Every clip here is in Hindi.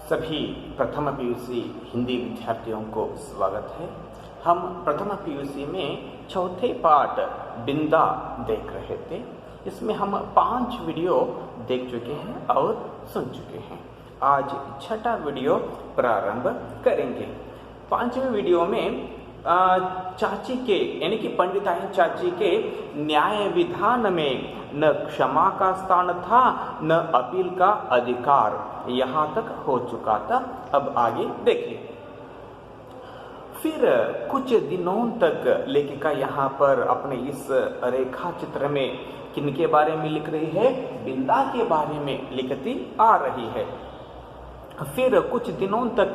सभी प्रथम पीयूसी हिंदी विद्यार्थियों को स्वागत है। हम प्रथम पीयूसी में चौथे पाठ बिंदा देख रहे थे। इसमें हम 5 वीडियो देख चुके हैं और सुन चुके हैं। आज छठा वीडियो प्रारंभ करेंगे। 5वें वीडियो में चाची के यानी कि पंडिताइन चाची के न्याय विधान में न क्षमा का स्थान था न अपील का अधिकार, यहाँ तक हो चुका था। अब आगे देखिए। फिर कुछ दिनों तक लेखिका यहाँ पर अपने इस रेखा चित्र में किनके बारे में लिख रही है? बिंदा के बारे में लिखती आ रही है। फिर कुछ दिनों तक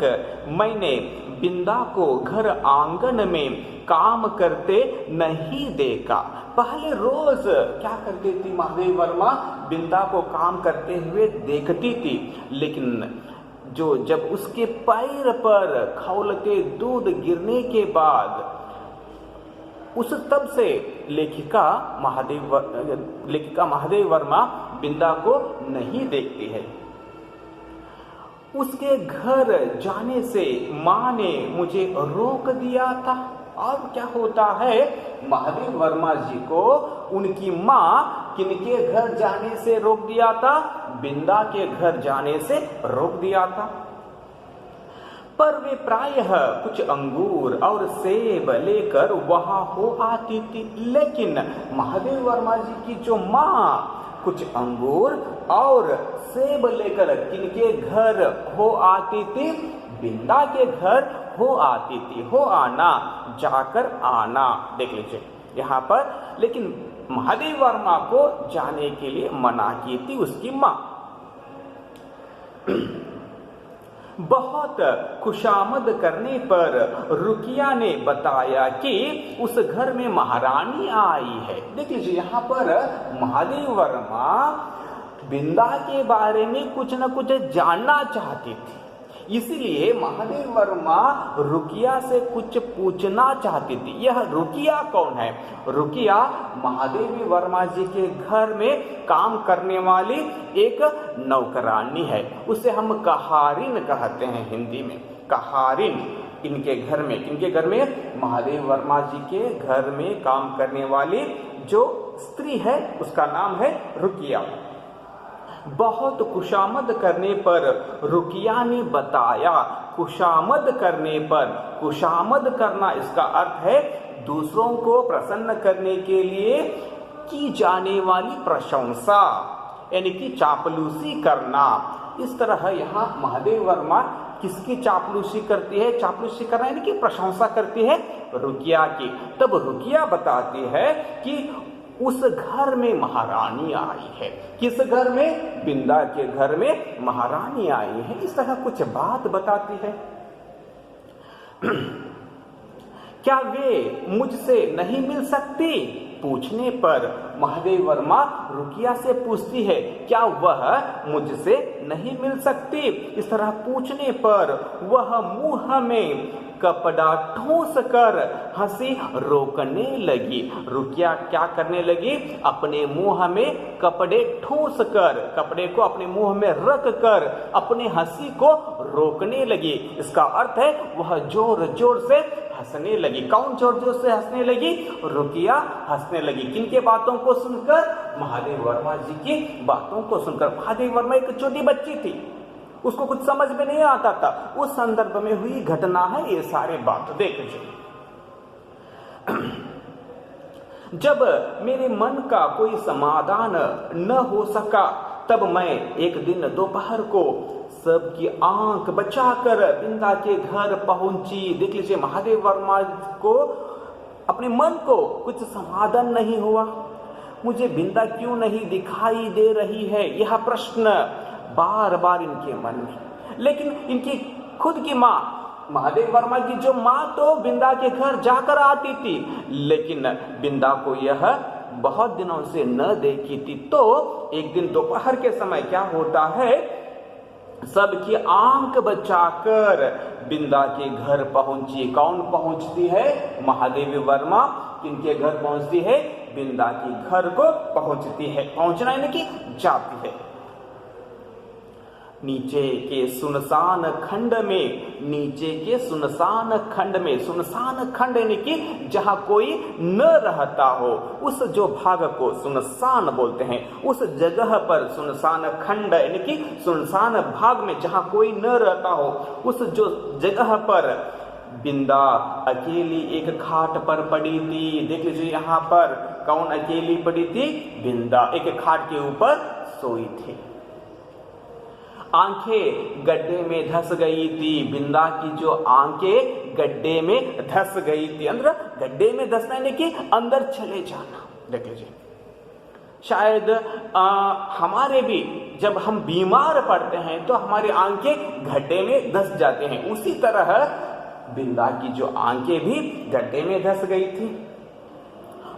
मैंने बिंदा को घर आंगन में काम करते नहीं देखा। पहले रोज क्या करती थी महादेवी वर्मा? बिंदा को काम करते हुए देखती थी, लेकिन जब उसके पैर पर खौलते दूध गिरने के बाद तब से लेखिका महादेवी वर्मा बिंदा को नहीं देखती है। उसके घर जाने से माँ ने मुझे रोक दिया था। और क्या होता है? महादेवी वर्मा जी को उनकी माँ किनके घर जाने से रोक दिया था? बिंदा के घर जाने से रोक दिया था। पर वे प्रायः कुछ अंगूर और सेब लेकर वहां हो आती थी। लेकिन महादेवी वर्मा जी की जो माँ कुछ अंगूर और सेब लेकर किनके घर हो आती थी? बिंदा के घर हो आती थी। हो आना, जाकर आना, देख लीजिए यहाँ पर। लेकिन महादेवी वर्मा को जाने के लिए मना की थी उसकी माँ। बहुत खुशामद करने पर रुकिया ने बताया कि उस घर में महारानी आई है। देख लीजिए यहाँ पर महादेवी वर्मा बिंदा के बारे में कुछ न कुछ जानना चाहती थी, इसलिए महादेवी वर्मा रुकिया से कुछ पूछना चाहती थी। यह रुकिया कौन है? रुकिया महादेवी वर्मा जी के घर में काम करने वाली एक नौकरानी है। उसे हम कहारिन कहते हैं हिंदी में। कहारिन इनके घर में महादेवी वर्मा जी के घर में काम करने वाली जो स्त्री है उसका नाम है रुकिया। बहुत खुशामद करने पर रुकिया ने बताया। खुशामद करने पर, खुशामद करना इसका अर्थ है दूसरों को प्रसन्न करने के लिए की जाने वाली प्रशंसा, यानी कि चापलूसी करना। इस तरह यहाँ महादेवी वर्मा किसकी चापलूसी करती है? चापलूसी करना यानी कि प्रशंसा करती है रुकिया की। तब रुकिया बताती है कि उस घर में महारानी आई है। किस घर में? बिंदा के घर में महारानी आई है। इस तरह कुछ बात बताती है। क्या वे मुझसे नहीं मिल सकती? पूछने पर महादेवी वर्मा रुकिया से पूछती है, क्या वह मुझसे नहीं मिल सकती? इस तरह पूछने पर वह मुंह में कपड़ा ठूंस कर हंसी रोकने लगी। रुकिया क्या करने लगी? अपने मुंह में कपड़े ठूंस कर, कपड़े को अपने मुंह में रख कर अपने हंसी को रोकने लगी। इसका अर्थ है वह जोर जोर से हंसने लगी। कौन जोर जोर से हंसने लगी? रुकिया हंसने लगी। किनके बातों को सुनकर? महादेवी वर्मा जी की बातों को सुनकर। महादेवी वर्मा एक छोटी बच्ची थी, उसको कुछ समझ में नहीं आता था। उस संदर्भ में हुई घटना है ये सारे बात। देखिए, जब मेरे मन का कोई समाधान न हो सका तब मैं एक दिन दोपहर को सबकी आंख बचाकर बिंदा के घर पहुंची। देख लीजिए, महादेवी वर्मा को अपने मन को कुछ समाधान नहीं हुआ। मुझे बिंदा क्यों नहीं दिखाई दे रही है, यह प्रश्न बार बार इनके मन में। लेकिन इनकी खुद की माँ महादेवी वर्मा की जो माँ तो बिंदा के घर जाकर आती थी, लेकिन बिंदा को यह बहुत दिनों से न देखी थी। तो एक दिन दोपहर के समय क्या होता है, सबकी आंख बचाकर बिंदा के घर पहुंची। कौन पहुंचती है? महादेवी वर्मा किनके घर पहुंचती है? बिंदा के घर को पहुंचती है। पहुंचना यानी कि जाती है। नीचे के सुनसान खंड में, नीचे के सुनसान खंड में, सुनसान खंड यानी कि जहां कोई न रहता हो, उस जो भाग को सुनसान बोलते हैं, उस जगह पर सुनसान खंड यानी कि सुनसान भाग में जहां कोई न रहता हो, उस जो जगह पर बिंदा अकेली एक खाट पर पड़ी थी। देख लीजिए यहाँ पर कौन अकेली पड़ी थी? बिंदा एक खाट के ऊपर सोई थी। आंखें गड्ढे में धस गई थी। बिंदा की जो आंखें गड्ढे में धस गई थी। अंदर गड्ढे में धसना यानी कि अंदर चले जाना। देख लीजिए, शायद हमारे भी जब हम बीमार पड़ते हैं तो हमारी आंखें गड्ढे में धस जाते हैं। उसी तरह बिंदा की जो आंखें भी गड्ढे में धस गई थी।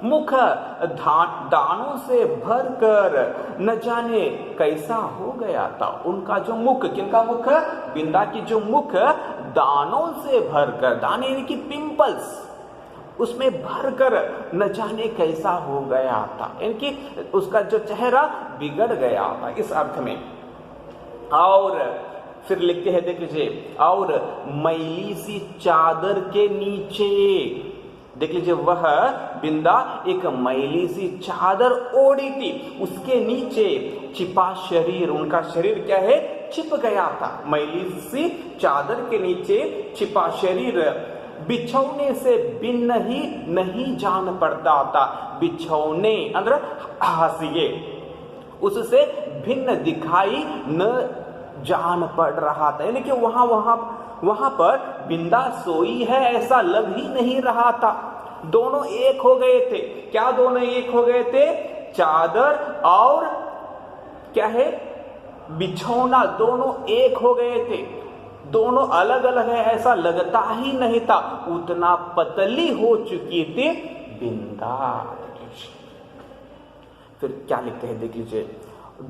मुख दानों से भरकर न जाने कैसा हो गया था। उनका जो मुख, किनका मुख? बिंदा की जो मुख दानों से भरकर, दाने यानी कि पिंपल्स, उसमें भरकर न जाने कैसा हो गया था, यानी कि उसका जो चेहरा बिगड़ गया था, इस अर्थ में। और फिर लिखते हैं, देख लीजिए, और मैली सी चादर के नीचे, देख लीजिए, वह बिंदा एक मैली सी चादर ओढ़ी थी, उसके नीचे छिपा शरीर, उनका शरीर क्या है? छिप गया था। मैली सी चादर के नीचे छिपा शरीर बिछौने से भिन्न ही नहीं जान पड़ता था। बिछौने अंदर हाशिए, उससे भिन्न दिखाई न जान पड़ रहा था, यानी कि वहां पर बिंदा सोई है ऐसा लग ही नहीं रहा था। दोनों एक हो गए थे। क्या दोनों एक हो गए थे? चादर और क्या है? बिछौना, दोनों एक हो गए थे। दोनों अलग अलग है ऐसा लगता ही नहीं था, उतना पतली हो चुकी थी बिंदा। फिर क्या लिखते हैं, देख लीजिए,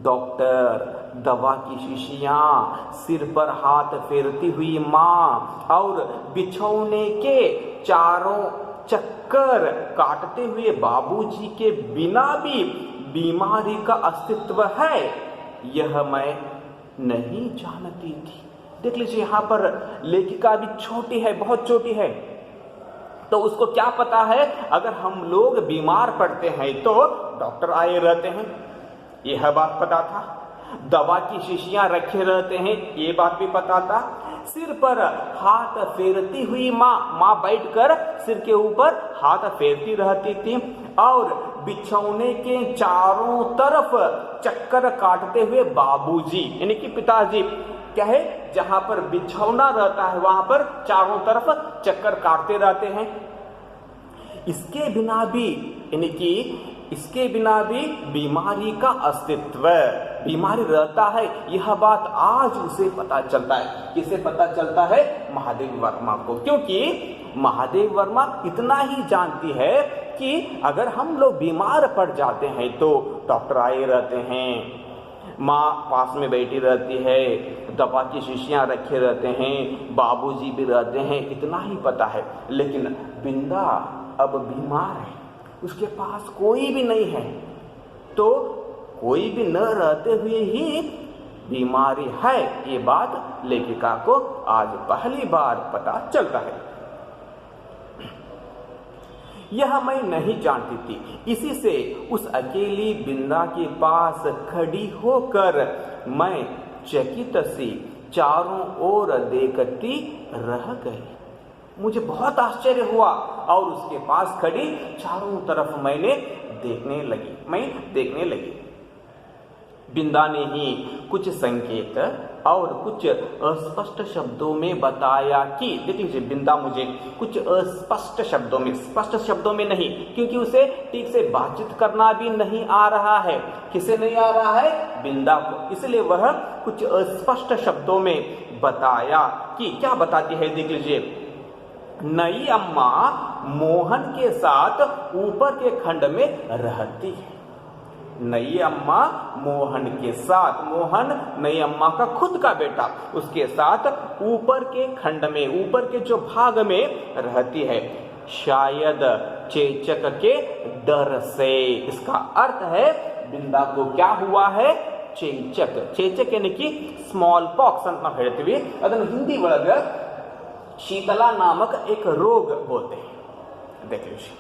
डॉक्टर, दवा की शीशियां, सिर पर हाथ फेरती हुई माँ और बिछौने के चारों चक्कर काटते हुए बाबूजी के बिना भी बीमारी का अस्तित्व है, यह मैं नहीं जानती थी। देख लीजिए, यहाँ पर लेखिका भी छोटी है, बहुत छोटी है, तो उसको क्या पता है? अगर हम लोग बीमार पड़ते हैं तो डॉक्टर आए रहते हैं, यह बात पता था। दवा की शीशियां रखे रहते हैं, ये बात भी पता था। सिर पर हाथ फेरती हुई माँ बैठकर सिर के ऊपर हाथ फेरती रहती थी और बिछौने के चारों तरफ चक्कर काटते हुए बाबूजी, यानी कि पिताजी, क्या है? जहां पर बिछौना रहता है वहां पर चारों तरफ चक्कर काटते रहते हैं। इसके बिना भी, यानी कि इसके बिना भी बीमारी का अस्तित्व, बीमारी रहता है, यह बात आज उसे पता चलता है। किसे पता चलता है? महादेव वर्मा को। क्योंकि महादेव वर्मा इतना ही जानती है कि अगर हम लोग बीमार पड़ जाते हैं तो डॉक्टर आए रहते हैं, माँ पास में बैठी रहती है, दवा की शीशियां रखे रहते हैं, बाबूजी भी रहते हैं, इतना ही पता है। लेकिन बिंदा अब बीमार है, उसके पास कोई भी नहीं है, तो कोई भी न रहते हुए ही बीमारी है, ये बात लेखिका को आज पहली बार पता चलता है। यह मैं नहीं जानती थी। इसी से उस अकेली बिंदा के पास खड़ी होकर मैं चकित सी चारों ओर देखती रह गई। मुझे बहुत आश्चर्य हुआ और उसके पास खड़ी चारों तरफ मैं देखने लगी। बिंदा ने ही कुछ संकेत और कुछ अस्पष्ट शब्दों में बताया कि, देख लीजिए, बिंदा मुझे कुछ अस्पष्ट शब्दों में, स्पष्ट शब्दों में नहीं, क्योंकि उसे ठीक से बातचीत करना भी नहीं आ रहा है। किसे नहीं आ रहा है? बिंदा को। इसलिए वह कुछ अस्पष्ट शब्दों में बताया कि, क्या बताती है, देख लीजिए, नई अम्मा मोहन के साथ ऊपर के खंड में रहती है। नई अम्मा मोहन के साथ, मोहन नई अम्मा का खुद का बेटा, उसके साथ ऊपर के खंड में, ऊपर के जो भाग में रहती है, शायद चेचक के डर से। इसका अर्थ है बिंदा को क्या हुआ है? चेचक। चेचक यानी कि स्मॉल पॉक्स ಅಂತ ನಾವು ಹೇಳ್ತೀವಿ, ಅದನ್ನು ಹಿಂದಿ ಒಳಗ शीतला नामक एक रोग बोलते हैं। देख लीजिए,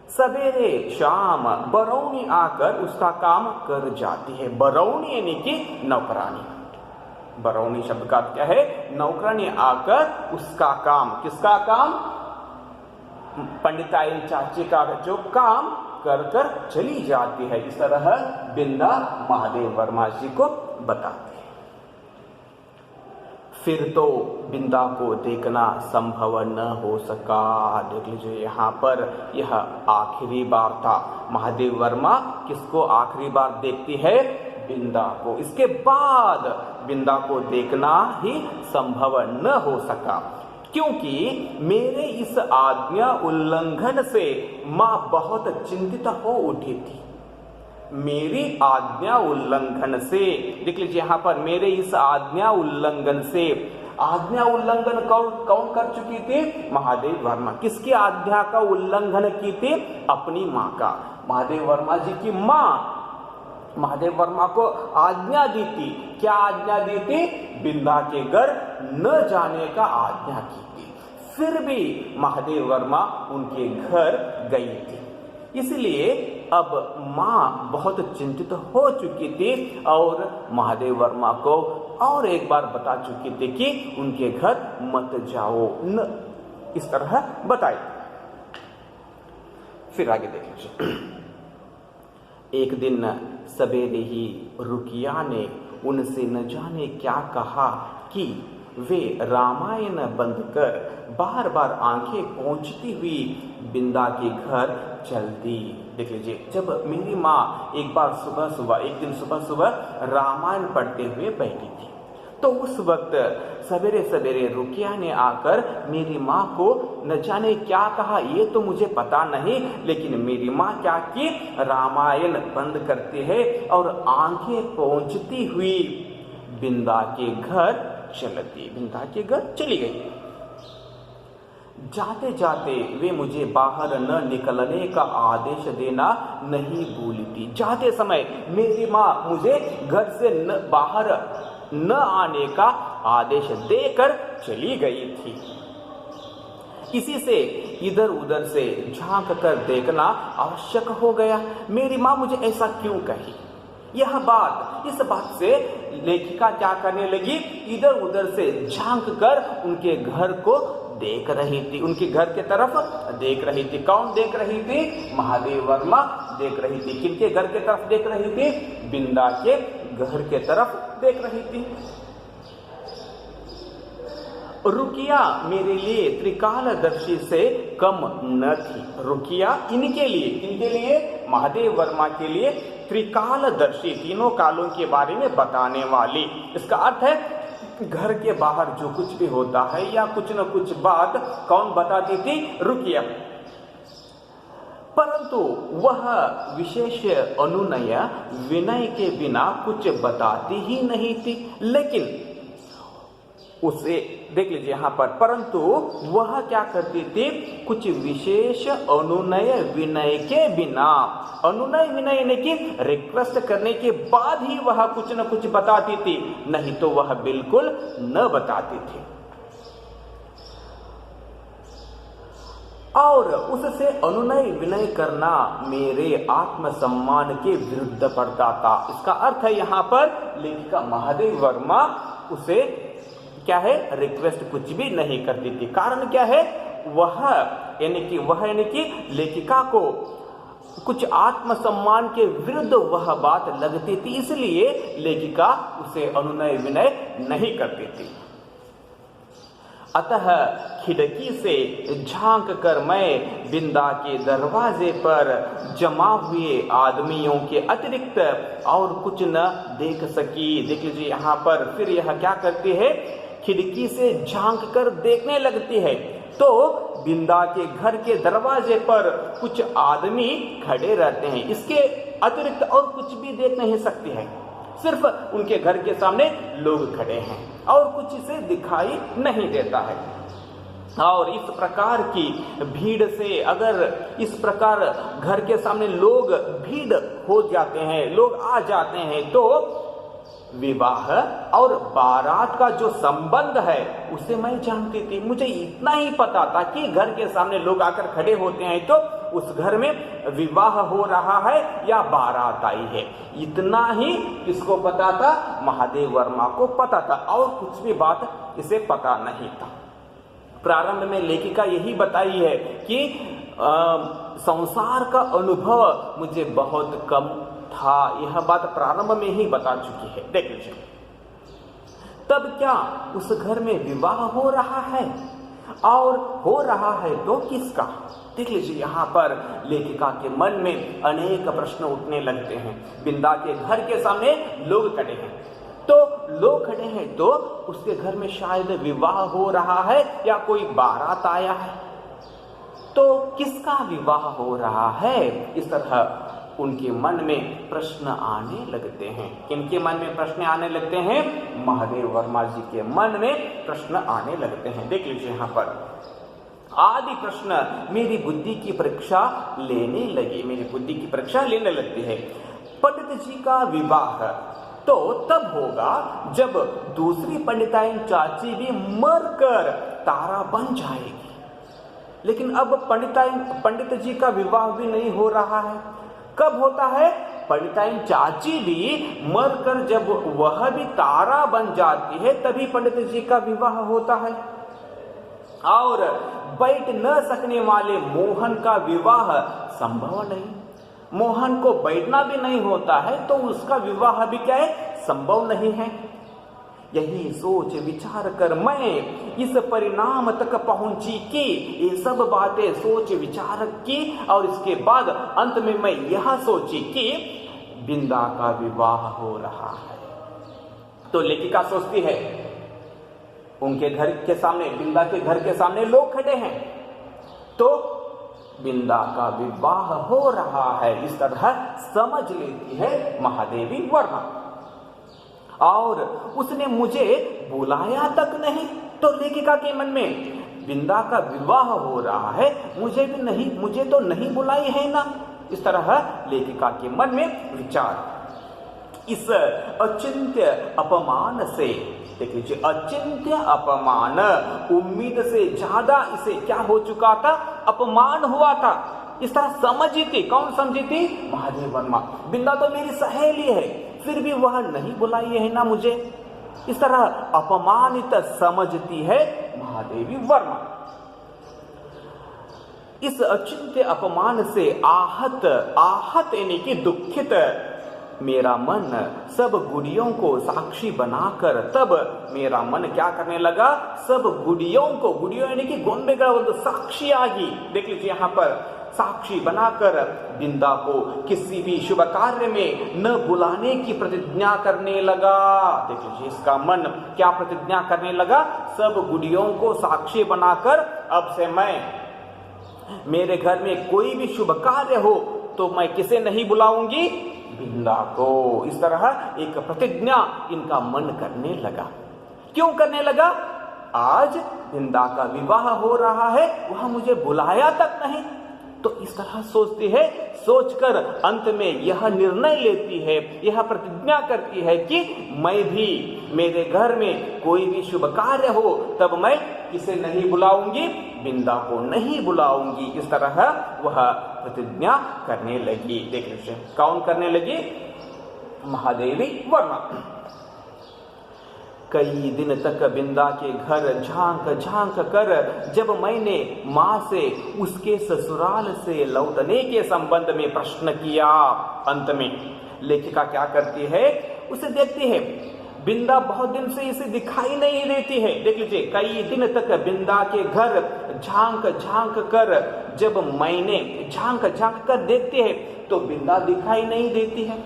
सवेरे शाम बरौनी आकर उसका काम कर जाती है। बरौनी यानी कि नौकरानी। बरौनी शब्द का क्या है? नौकरानी आकर उसका काम, किसका काम? पंडिताई चाची का जो काम कर कर चली जाती है। इस तरह बिंदा महादेव वर्मा जी को बताते हैं। फिर तो बिंदा को देखना संभव न हो सका। देख लीजिए, यहाँ पर यह आखिरी बार था। महादेव वर्मा किसको आखिरी बार देखती है? बिंदा को। इसके बाद बिंदा को देखना ही संभव न हो सका, क्योंकि मेरे इस आज्ञा उल्लंघन से मां बहुत चिंतित हो उठी थी। मेरी आज्ञा उल्लंघन से, देख लीजिए यहाँ पर, मेरे इस आज्ञा उल्लंघन से। आज्ञा उल्लंघन कौन कर चुकी थी? महादेव वर्मा। किसकी आज्ञा का उल्लंघन की थी? अपनी माँ का। महादेव वर्मा जी की माँ महादेव वर्मा को आज्ञा दी थी। क्या आज्ञा दी थी? बिंदा के घर न जाने का आज्ञा की थी। फिर भी महादेव वर्मा उनके घर गई थी। इसलिए अब माँ बहुत चिंतित हो चुकी थी और महादेव वर्मा को और एक बार बता चुकी थी कि उनके घर मत जाओ, न इस तरह बताई। फिर आगे देख लीजिए। एक दिन सवेरे ही रुकिया ने उनसे न जाने क्या कहा कि वे रामायण बंद कर बार बार आंखें पोंछती हुई बिंदा के घर चल दी। देख लीजिए, जब मेरी माँ एक दिन सुबह सुबह रामायण पढ़ते हुए बैठी थी, तो उस वक्त सवेरे सवेरे रुकिया ने आकर मेरी माँ को न जाने क्या कहा, ये तो मुझे पता नहीं, लेकिन मेरी माँ क्या की? रामायण बंद करते हैं और आंखें पोंछती हुई बिंदा के घर चलती, बिंदा के घर चली गई। जाते जाते वे मुझे बाहर न निकलने का आदेश देना नहीं भूली थी। जाते समय मेरी माँ मुझे घर से बाहर न आने का आदेश देकर चली गई थी। इसी से इधर उधर से झांक कर देखना आवश्यक हो गया। मेरी माँ मुझे ऐसा क्यों कही? इस बात से लेखिका क्या करने लगी? इधर उधर से झांक कर उनके घर को देख रही थी, उनके घर के तरफ देख रही थी। कौन देख रही थी? महादेव वर्मा देख रही थी। किनके घर के तरफ देख रही थी? बिंदा के घर के तरफ देख रही थी। रुकिया मेरे लिए त्रिकालदर्शी से कम न थी। रुकिया इनके लिए महादेव वर्मा के लिए त्रिकालदर्शी, तीनों कालों के बारे में बताने वाली। इसका अर्थ है घर के बाहर जो कुछ भी होता है या कुछ न कुछ बात कौन बताती थी? रुकिया। परंतु वह विशेष अनुनय विनय के बिना कुछ बताती ही नहीं थी। लेकिन उसे देख लीजिए यहाँ पर, परंतु वह क्या करती थी? कुछ विशेष अनुनय विनय के बिना, अनुनय विनय यानी कि रिक्वेस्ट करने के बाद ही वह कुछ न कुछ बताती थी, नहीं तो वह बिल्कुल न बताती थी। और उससे अनुनय विनय करना मेरे आत्मसम्मान के विरुद्ध पड़ता था। इसका अर्थ है यहाँ पर लेखिका महादेव वर्मा उसे क्या है? रिक्वेस्ट कुछ भी नहीं करती थी। कारण क्या है? वह यानी कि लेखिका को कुछ आत्मसम्मान के विरुद्ध वह बात लगती थी, इसलिए लेखिका उसे अनुनय विनय नहीं करती थी। अतः खिड़की से झांक कर मैं बिंदा के दरवाजे पर जमा हुए आदमियों के अतिरिक्त और कुछ न देख सकी। देख लीजिए यहाँ पर फिर यह क्या करती है? खिड़की से झांक कर देखने लगती है, तो बिंदा के घर के दरवाजे पर कुछ आदमी खड़े रहते हैं। इसके अतिरिक्त और कुछ भी देख नहीं सकती है। सिर्फ उनके घर के सामने लोग खड़े हैं और कुछ इसे दिखाई नहीं देता है। और इस प्रकार की भीड़ से अगर इस प्रकार घर के सामने लोग भीड़ हो जाते हैं, लोग आ जाते हैं, तो विवाह और बारात का जो संबंध है उसे मैं जानती थी। मुझे इतना ही पता था कि घर के सामने लोग आकर खड़े होते हैं तो उस घर में विवाह हो रहा है या बारात आई है। इतना ही किसको पता था? महादेव वर्मा को पता था, और कुछ भी बात इसे पता नहीं था। प्रारंभ में लेखिका यही बताई है कि संसार का अनुभव मुझे बहुत कम था। यह बात प्रारंभ में ही बता चुकी है। देख लीजिए, तब क्या उस घर में विवाह हो रहा है, और हो रहा है तो किसका? देख लीजिए, यहाँ पर लेखिका के मन में अनेक प्रश्न उठने लगते हैं। बिंदा के घर के सामने लोग खड़े हैं, तो लोग खड़े हैं तो उसके घर में शायद विवाह हो रहा है या कोई बारात आया है, तो किसका विवाह हो रहा है? इस तरह उनके मन में प्रश्न आने लगते हैं। किनके मन में प्रश्न आने लगते हैं? महादेव वर्मा जी के मन में प्रश्न आने लगते हैं। देख लीजिए, यहाँ पर आदि प्रश्न मेरी बुद्धि की परीक्षा लेने लगी, मेरी बुद्धि की परीक्षा लेने लगती है। पंडित जी का विवाह तो तब होगा जब दूसरी पंडिताइन चाची भी मरकर तारा बन जाएगी, लेकिन अब पंडित जी का विवाह भी नहीं हो रहा है। कब होता है? पंडिताइन चाची भी मरकर जब वह भी तारा बन जाती है तभी पंडित जी का विवाह होता है। और बैठ न सकने वाले मोहन का विवाह संभव नहीं, मोहन को बैठना भी नहीं होता है तो उसका विवाह भी क्या है? संभव नहीं है। यही सोच विचार कर मैं इस परिणाम तक पहुंची कि ये सब बातें सोच विचार की, और इसके बाद अंत में मैं यह सोची कि बिंदा का विवाह हो रहा है। तो लेखिका सोचती है, उनके घर के सामने, बिंदा के घर के सामने लोग खड़े हैं, तो बिंदा का विवाह हो रहा है, इस तरह समझ लेती है महादेवी वर्मा। और उसने मुझे बुलाया तक नहीं, तो लेखिका के मन में बिंदा का विवाह हो रहा है, मुझे तो नहीं बुलाई है ना। इस तरह लेखिका के मन में विचार। इस अचिंत्य अपमान से, देख लीजिए, अचिंत्य अपमान, उम्मीद से ज्यादा इसे क्या हो चुका था? अपमान हुआ था। इस तरह समझी थी। कौन समझी थी? महादेव वर्मा। बिंदा तो मेरी सहेली है, फिर भी वह नहीं बुलाई है ना मुझे। इस तरह अपमानित समझती है महादेवी वर्मा। इस अचिंत्य अपमान से आहत यानी कि दुखित मेरा मन सब गुड़ियों को साक्षी बनाकर, तब मेरा मन क्या करने लगा? सब गुड़ियों यानी कि गोंबेगढ़ साक्षी आगी। देख लीजिए, यहाँ पर साक्षी बनाकर बिंदा को किसी भी शुभ कार्य में न बुलाने की प्रतिज्ञा करने लगा। देख लीजिए, इसका मन क्या प्रतिज्ञा करने लगा? सब गुड़ियों को साक्षी बनाकर अब से मेरे घर में कोई भी शुभ कार्य हो तो मैं किसे नहीं बुलाऊंगी? बिंदा को। इस तरह एक प्रतिज्ञा इनका मन करने लगा। क्यों करने लगा? आज बिंदा का विवाह हो रहा है, वह मुझे बुलाया तक नहीं। तो इस तरह सोचती है, सोचकर अंत में यह निर्णय लेती है, यह प्रतिज्ञा करती है कि मैं भी, मेरे घर में कोई भी शुभ कार्य हो तब मैं किसे नहीं बुलाऊंगी? बिंदा को नहीं बुलाऊंगी। इस तरह वह प्रतिज्ञा करने लगी। देख लीजिए, कौन करने लगी? महादेवी वर्मा। कई दिन तक बिंदा के घर झांक कर जब मैंने माँ से उसके ससुराल से लौटने के संबंध में प्रश्न किया, अंत में लेखिका क्या करती है? उसे देखती है, बिंदा बहुत दिन से इसे दिखाई नहीं देती है। देख लीजिए, कई दिन तक बिंदा के घर झांक कर जब मैंने झांक कर देखते हैं तो बिंदा दिखाई नहीं देती है।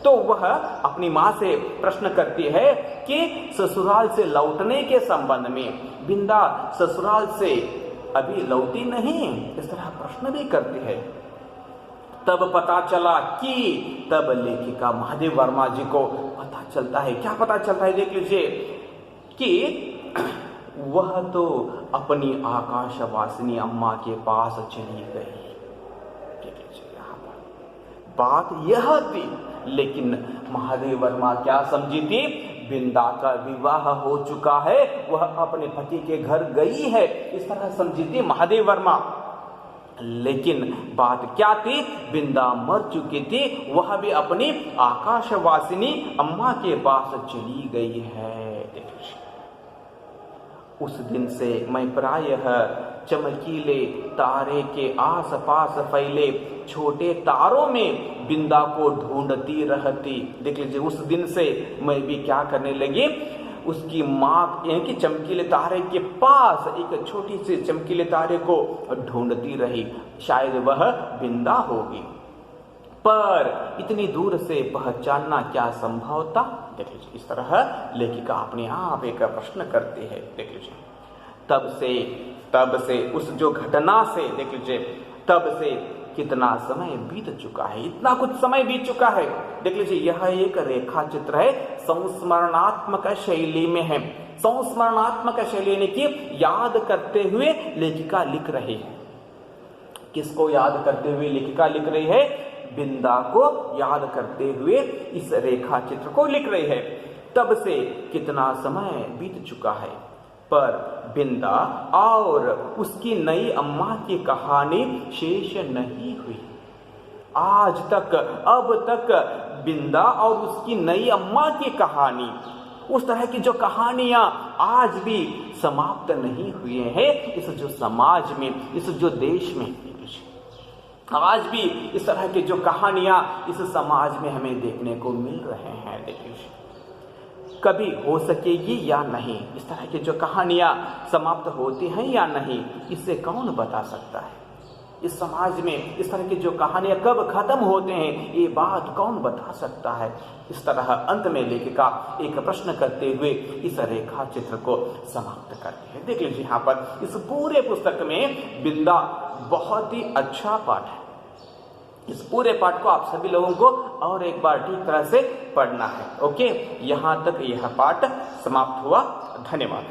तो वह अपनी माँ से प्रश्न करती है कि ससुराल से लौटने के संबंध में, बिंदा ससुराल से अभी लौटी नहीं, इस तरह प्रश्न भी करती है। तब पता चला कि, तब लेखिका महादेव वर्मा जी को पता चलता है। क्या पता चलता है? देख लीजिए कि वह तो अपनी आकाशवासिनी अम्मा के पास चली गई। यहाँ पर बात यह थी, लेकिन महादेव वर्मा क्या समझी थी? बिंदा का विवाह हो चुका है, वह अपने पति के घर गई है, इस तरह समझी थी महादेव वर्मा। लेकिन बात क्या थी? बिंदा मर चुकी थी, वह भी अपनी आकाशवासिनी अम्मा के पास चली गई है। उस दिन से मैं प्रायः चमकीले तारे के आसपास फैले छोटे तारों में बिंदा को ढूंढती रहती। देख लीजिए, उस दिन से मैं भी क्या करने लगी? उसकी माँ यानी चमकीले तारे के पास एक छोटी सी चमकीले तारे को ढूंढती रही, शायद वह बिंदा होगी। पर इतनी दूर से पहचानना क्या संभव था? देख लीजिए, इस तरह लेखिका अपने आप एक प्रश्न करते हैं। देख लीजिए, तब से उस जो घटना से, देख लीजिए, तब से कितना समय बीत चुका है, इतना कुछ समय बीत चुका है। देख लीजिए, यह एक रेखा चित्र है, संस्मरणात्मक शैली में है। संस्मरणात्मक शैली यानी कि याद करते हुए लेखिका लिख रही है। किसको याद करते हुए लेखिका लिख रही है? बिंदा को याद करते हुए इस रेखा चित्र को लिख रही है। तब से कितना समय बीत चुका है, पर बिंदा और उसकी नई अम्मा की कहानी शेष नहीं हुई। आज तक, अब तक बिंदा और उसकी नई अम्मा की कहानी, उस तरह की जो कहानियां आज भी समाप्त नहीं हुए हैं इस जो समाज में, इस जो देश में। आज भी इस तरह की जो कहानियां इस समाज में हमें देखने को मिल रहे हैं। देखिए, कभी हो सकेगी या नहीं, इस तरह की जो कहानियां समाप्त होती हैं या नहीं, इसे कौन बता सकता है? इस समाज में इस तरह की जो कहानियां कब खत्म होते हैं, ये बात कौन बता सकता है? इस तरह अंत में लेखिका एक प्रश्न करते हुए इस रेखा चित्र को समाप्त करती है। देख लीजिए, यहाँ पर इस पूरे पुस्तक में बिंदा बहुत ही अच्छा पाठ है। इस पूरे पाठ को आप सभी लोगों को और एक बार ठीक तरह से पढ़ना है। ओके, यहाँ तक यह पाठ समाप्त हुआ। धन्यवाद।